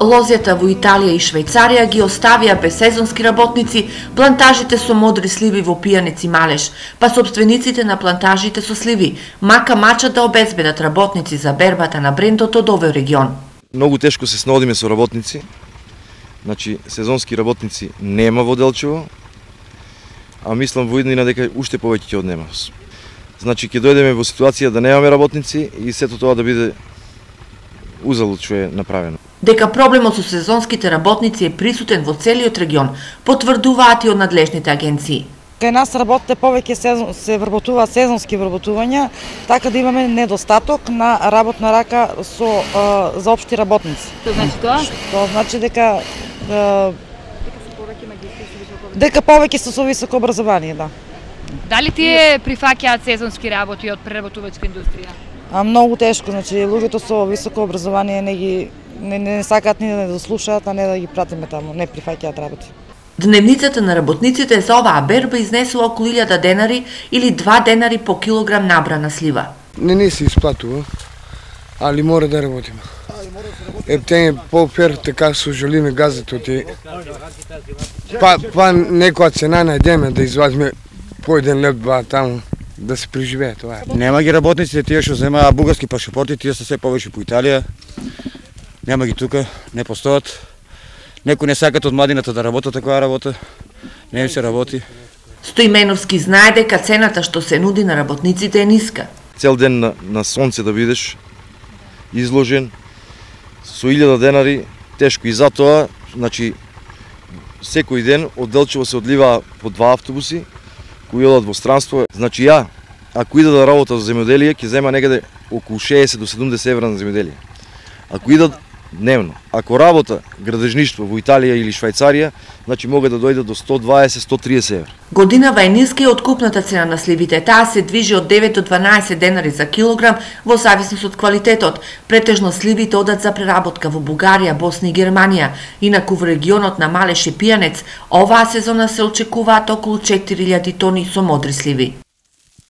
лозјата во Италија и Швајцарија ги оставија без сезонски работници плантажите со модри сливи во Пијанец и Малеш, па сопствениците на плантажите со сливи мака мачат да обезбедат работници за бербата на брендот од овој регион. Многу тешко се снаодиме со работници. Значи, сезонски работници нема во Делчево, а мислам во иднина дека уште повеќе ќе однема. Значи, ќе дојдеме во ситуација да немаме работници и сето тоа да биде узалуд што е направено. Дека проблемот со сезонските работници е присутен во целиот регион, потврдуваат и од надлежните агенции. Кај нас работите повеќе се вработуваат сезонски вработувања, така да имаме недостаток на работна рака за општи работници. Што значи тоа? Тоа значи дека повеќе се со високо образование, да. Дали тие прифаќаат сезонски работи од преработувачка индустрија? Многу тешко, значи луѓето со високо образование не сакаат ни да слушаат, а не да ги пратиме таму, не прифаќаат работи. Дневницата на работниците за оваа берба изнесува околу 1000 денари или 2 денари по килограм набрана слива. Не се исплатува, али мора да работиме. Ептен е по-фер, така со желиме газето ти. Па некоја цена најдеме да извадиме по 1 лев, 2 таму, да се преживее тоа. Нема ги работниците, тие што земаат бугарски пашапорти, тие се се повеќе по Италија. Нема ги тука, не постојат. Некои не сакат од младината да работат таква работа, не им се работи. Стоименовски знае дека цената што се нуди на работниците е ниска. Цел ден на сонце да бидеш изложен, со 1000 денари тешко и затоа, значи, секој ден од Делчево се одливаа по 2 автобуси, кои одат во странство. Значи ја, ако ида да работа за земјоделие, ќе зема негде околу 60 до 70 евра на земјоделие. Ако идат дневно. Ако работа градежништво во Италија или Швајцарија, значи могат да дојдат до 120-130 евра. Годинава е ниска и откупната цена на сливите. Таа се движи од 9 до 12 денари за килограм во зависност од квалитетот. Претежно сливите одат за преработка во Бугарија, Босна и Германија. Инаку во регионот на Малеш и Пијанец, оваа сезона се очекуваат околу 4000 тони со модри сливи.